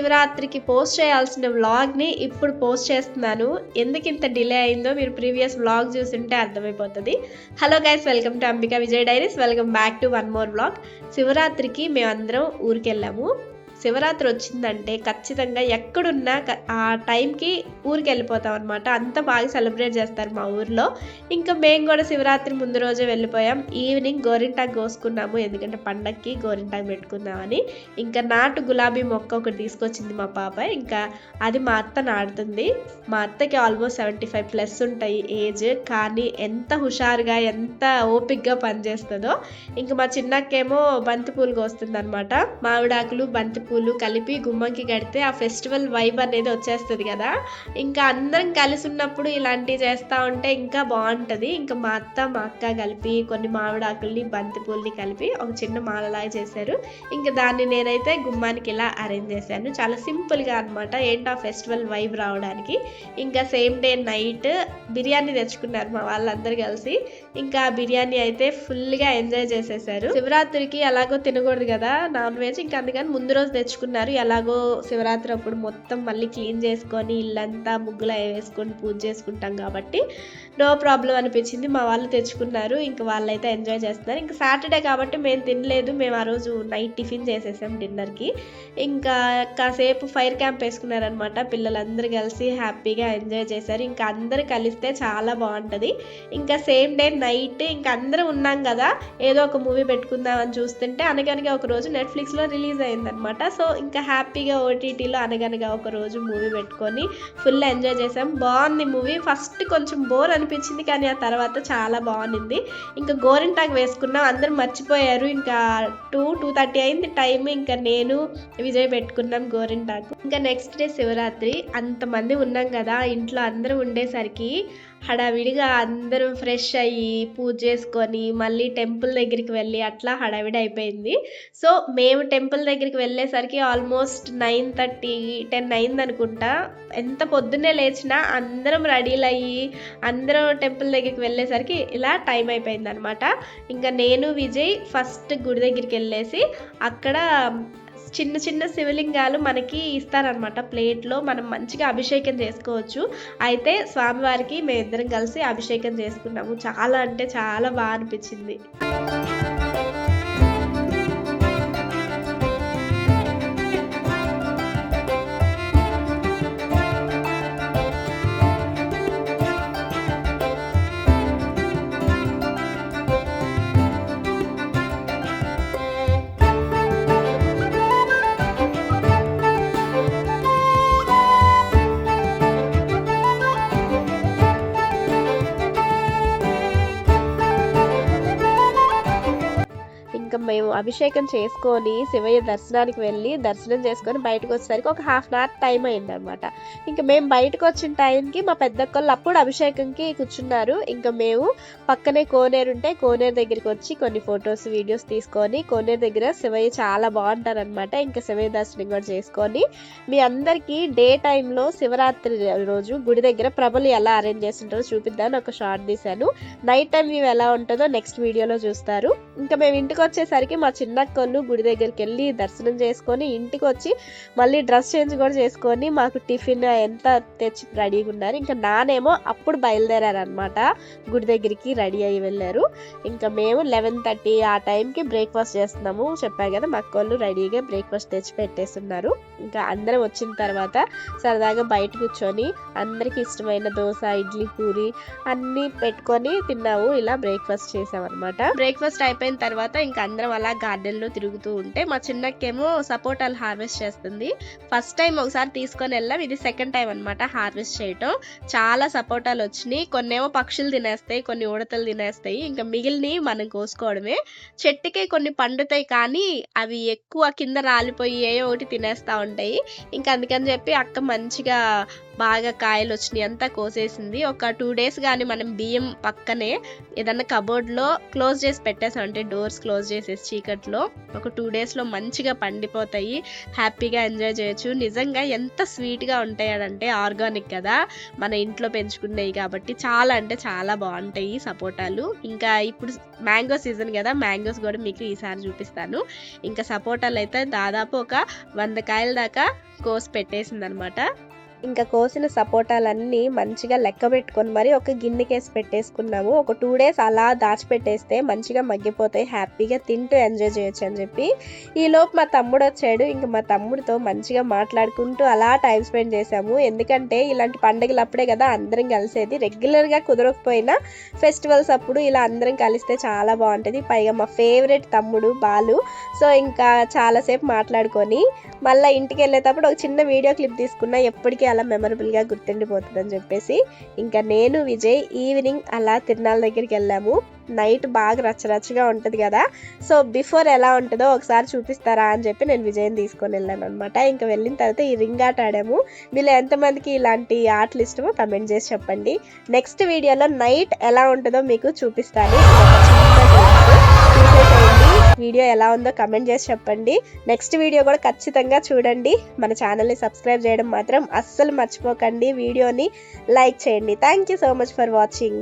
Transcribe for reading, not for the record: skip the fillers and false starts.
శివరాత్రికి పోస్ట్ చేయాల్సిన వ్లాగ్ని ఇప్పుడు పోస్ట్ చేస్తున్నాను. ఎందుకు ఇంత డిలే అయిందో మీరు ప్రీవియస్ వ్లాగ్ చూసుంటే అర్థమైపోతుంది. Hello guys, welcome to Ambika Vijay diaries. Welcome back to one more vlog. శివరాత్రికి మేమందరం ఊరికెళ్ళాము. శివరాత్రి వచ్చిందంటే ఖచ్చితంగా ఎక్కడున్నా ఆ టైంకి ఊరికి వెళ్ళిపోతాం అనమాట. అంత బాగా సెలబ్రేట్ చేస్తారు మా ఊర్లో. ఇంకా మేము కూడా శివరాత్రి ముందు రోజే వెళ్ళిపోయాం. ఈవినింగ్ గోరింటాకు కోసుకున్నాము, ఎందుకంటే పండక్కి గోరింటాకు పెట్టుకుందామని. ఇంకా నాటు గులాబీ మొక్క ఒకటి తీసుకొచ్చింది మా పాప. ఇంకా అది మా అత్త నాటుతుంది. మా అత్తకి ఆల్మోస్ట్ 75+ ఉంటాయి ఏజ్, కానీ ఎంత హుషారుగా ఎంత ఓపిక్గా పనిచేస్తుందో. ఇంకా మా చిన్నక్కేమో బంతిపూలు కోస్తుంది అనమాట. మామిడాకులు బంతిపూలు కలిపి గుమ్మంకి కడితే ఆ ఫెస్టివల్ వైబ్ అనేది వచ్చేస్తుంది కదా. ఇంకా అందరం కలిసి ఉన్నప్పుడు ఇలాంటివి చేస్తూ ఉంటే ఇంకా బాగుంటుంది. ఇంకా మా అత్త మా అక్క కలిపి కొన్ని మామిడాకుల్ని బంతిపూలని కలిపి ఒక చిన్న మాలలాగా చేశారు. ఇంకా దాన్ని నేనైతే గుమ్మానికి ఇలా అరేంజ్ చేశాను, చాలా సింపుల్గా అనమాట. ఏంటో ఆ ఫెస్టివల్ వైబ్ రావడానికి. ఇంకా సేమ్ డే నైట్ బిర్యానీ తెచ్చుకున్నారు మా వాళ్ళందరూ కలిసి. ఇంకా బిర్యానీ అయితే ఫుల్గా ఎంజాయ్ చేసేసారు. శివరాత్రికి ఎలాగో తినకూడదు కదా నాన్ వెజ్, ఇంకా అందుకని ముందు రోజు తెచ్చుకున్నారు. ఎలాగో శివరాత్రి అప్పుడు మొత్తం మళ్ళీ క్లీన్ చేసుకొని ఇల్లంతా ముగ్గులు వేసుకొని పూజ చేసుకుంటాం కాబట్టి నో ప్రాబ్లం అనిపించింది. మా వాళ్ళు తెచ్చుకున్నారు, ఇంకా వాళ్ళైతే ఎంజాయ్ చేస్తున్నారు. ఇంకా సాటర్డే కాబట్టి మేము తినలేదు. మేము ఆ రోజు నైట్ టిఫిన్ చేసేసాం డిన్నర్కి. ఇంకా కాసేపు ఫైర్ క్యాంప్ వేసుకున్నారనమాట. పిల్లలందరూ కలిసి హ్యాపీగా ఎంజాయ్ చేశారు. ఇంకా అందరూ కలిస్తే చాలా బాగుంటుంది. ఇంకా సేమ్ డే నైట్ ఇంకా అందరం ఉన్నాం కదా, ఏదో ఒక మూవీ పెట్టుకుందామని చూస్తుంటే అనగనగా ఒక రోజు నెట్ఫ్లిక్స్లో రిలీజ్ అయిందనమాట. సో ఇంకా హ్యాపీగా ఓటీటీలో అనగనగా ఒక రోజు మూవీ పెట్టుకొని ఫుల్ ఎంజాయ్ చేసాం. బాగుంది మూవీ. ఫస్ట్ కొంచెం బోర్ అనిపించింది, కానీ ఆ తర్వాత చాలా బాగుంది. ఇంకా గోరింటాకు వేసుకున్నాం, అందరూ మర్చిపోయారు. ఇంకా 2:30 అయింది టైం. ఇంకా నేను విజయ్ పెట్టుకున్నాం గోరింటాకు. ఇంకా నెక్స్ట్ డే శివరాత్రి. అంతమంది ఉన్నాం కదా ఇంట్లో, అందరం ఉండేసరికి హడావిడిగా అందరూ ఫ్రెష్ అయ్యి పూజ చేసుకొని మళ్ళీ టెంపుల్ దగ్గరికి వెళ్ళి అట్లా హడావిడి అయిపోయింది. సో మేము టెంపుల్ దగ్గరికి వెళ్ళేసరికి ఆల్మోస్ట్ 9:30, 10 అయింది అనుకుంటా. ఎంత పొద్దున్నే లేచినా అందరం రెడీలు అయ్యి అందరం టెంపుల్ దగ్గరికి వెళ్ళేసరికి ఇలా టైం అయిపోయింది అనమాట. ఇంకా నేను విజయ్ ఫస్ట్ గుడి దగ్గరికి వెళ్ళేసి అక్కడ చిన్న చిన్న శివలింగాలు మనకి ఇస్తారనమాట ప్లేట్లో. మనం మంచిగా అభిషేకం చేసుకోవచ్చు. అయితే స్వామివారికి మేమిద్దరం కలిసి అభిషేకం చేసుకున్నాము. చాలా అంటే చాలా బాగా అనిపించింది. ఇంకా మేము అభిషేకం చేసుకొని శివయ్య దర్శనానికి వెళ్ళి దర్శనం చేసుకొని బయటకు వచ్చేసరికి ఒక 1/2 అవర్ టైం అయింది అనమాట. ఇంకా మేము బయటకు వచ్చిన టైంకి మా పెద్దక్కళ్ళు అప్పుడు అభిషేకంకి కూర్చున్నారు. ఇంకా మేము పక్కనే కోనేరు ఉంటే కోనేరు దగ్గరికి వచ్చి కొన్ని ఫొటోస్ వీడియోస్ తీసుకొని, కోనేరు దగ్గర శివయ్య చాలా బాగుంటారనమాట. ఇంకా శివయ్య దర్శనం కూడా చేసుకొని మీ అందరికీ డే టైంలో శివరాత్రి రోజు గుడి దగ్గర ప్రభలు ఎలా అరేంజ్ చేస్తుంటారో చూపిద్దామని ఒక షార్ట్ తీశాను. నైట్ టైం వ్యూ ఎలా ఉంటుందో నెక్స్ట్ వీడియోలో చూస్తారు. ఇంకా మేము ఇంటికి వచ్చేసరికి మా చిన్నక్కళ్ళు గుడి దగ్గరికి వెళ్ళి దర్శనం చేసుకొని ఇంటికి వచ్చి మళ్ళీ డ్రెస్ చేంజ్ కూడా చేసుకొని మాకు టిఫిన్ ఎంత తెచ్చి రెడీగా ఉన్నారు. ఇంకా నానేమో అప్పుడు బయలుదేరారనమాట, గుడి దగ్గరికి రెడీ అయ్యి వెళ్ళారు. ఇంకా మేము 11:30 ఆ టైంకి బ్రేక్ఫాస్ట్ చేస్తున్నాము. చెప్పారు కదా, మా అక్కళ్ళు రెడీగా బ్రేక్ఫాస్ట్ తెచ్చి పెట్టేస్తున్నారు. ఇంకా అందరం వచ్చిన తర్వాత సరదాగా బయట కూర్చొని అందరికి ఇష్టమైన దోశ, ఇడ్లీ, పూరి అన్నీ పెట్టుకొని తిన్నాము. ఇలా బ్రేక్ఫాస్ట్ చేసామన్నమాట. బ్రేక్ఫాస్ట్ అయిపోయిన తర్వాత ఇంకా అందరం అలా గార్డెన్లో తిరుగుతూ ఉంటే మా చిన్నకేమో సపోటాలు హార్వెస్ట్ చేస్తుంది. ఫస్ట్ టైం ఒకసారి తీసుకొని వెళ్ళాం, ఇది సెకండ్ టైం అనమాట హార్వెస్ట్ చేయటం. చాలా సపోటాలు వచ్చినాయి. కొన్నేమో పక్షులు తినేస్తాయి, కొన్ని ఉడతలు తినేస్తాయి. ఇంకా మిగిలినవి మనం కోసుకోవడమే. చెట్టుకే కొన్ని పండుతాయి, కానీ అవి ఎక్కువ కింద రాలిపోయి ఏయో ఒకటి తినేస్తూ ఉంటాయి. ఇంకా అందుకని చెప్పి అక్క మంచిగా బాగా కాయలు వచ్చినాయి అంతా కోసేసింది. ఒక 2 డేస్ కానీ మనం బియ్యం పక్కనే ఏదన్నా కబోర్డ్లో క్లోజ్ చేసి పెట్టేసాం అంటే డోర్స్ క్లోజ్ చేసేసి చీకట్లో ఒక 2 డేస్లో మంచిగా పండిపోతాయి. హ్యాపీగా ఎంజాయ్ చేయొచ్చు. నిజంగా ఎంత స్వీట్గా ఉంటాయంటే ఆర్గానిక్ కదా, మన ఇంట్లో పెంచుకునేవి కాబట్టి చాలా అంటే చాలా బాగుంటాయి సపోటాలు. ఇంకా ఇప్పుడు మ్యాంగో సీజన్ కదా, మ్యాంగోస్ కూడా మీకు ఈసారి చూపిస్తాను. ఇంకా సపోటాలు అయితే దాదాపు ఒక 100 కాయల దాకా కోసి పెట్టేసింది అనమాట. ఇంకా కోసిన సపోటాలన్నీ మంచిగా లెక్క పెట్టుకొని మరి ఒక గిన్నెకేసి పెట్టేసుకున్నాము. ఒక 2 డేస్ అలా దాచిపెట్టేస్తే మంచిగా మగ్గిపోతాయి, హ్యాపీగా తింటూ ఎంజాయ్ చేయొచ్చు అని చెప్పి. ఈలోపు మా తమ్ముడు వచ్చాడు. ఇంకా మా తమ్ముడితో మంచిగా మాట్లాడుకుంటూ అలా టైం స్పెండ్ చేసాము. ఎందుకంటే ఇలాంటి పండుగలు అప్పుడే కదా అందరం కలిసేది. రెగ్యులర్గా కుదరకపోయినా ఫెస్టివల్స్ అప్పుడు ఇలా అందరం కలిస్తే చాలా బాగుంటుంది. పైగా మా ఫేవరెట్ తమ్ముడు బాలు. సో ఇంకా చాలాసేపు మాట్లాడుకొని మళ్ళీ ఇంటికి వెళ్ళేటప్పుడు ఒక చిన్న వీడియో క్లిప్ తీసుకున్నా, ఎప్పటికీ అలా మెమరబుల్గా గుర్తుండిపోతుందని చెప్పేసి. ఇంకా నేను విజయ్ ఈవినింగ్ అలా తిరునాళ్ళ దగ్గరికి వెళ్ళాము. నైట్ బాగా రచ్చరచ్చగా ఉంటుంది కదా, సో బిఫోర్ ఎలా ఉంటుందో ఒకసారి చూపిస్తారా అని చెప్పి నేను విజయ్ని తీసుకొని వెళ్ళాను అనమాట. ఇంకా వెళ్ళిన తర్వాత ఈ రింగ్ ఆట ఆడాము. వీళ్ళు ఎంతమందికి ఇలాంటి ఆటలు ఇష్టమో కమెంట్ చేసి చెప్పండి. నెక్స్ట్ వీడియోలో నైట్ ఎలా ఉంటుందో మీకు చూపిస్తాను. వీడియో ఎలా ఉందో కమెంట్ చేసి చెప్పండి. నెక్స్ట్ వీడియో కూడా ఖచ్చితంగా చూడండి. మన ఛానల్ని సబ్స్క్రైబ్ చేయడం మాత్రం అస్సలు మర్చిపోకండి. వీడియోని లైక్ చేయండి. Thank you so much for watching.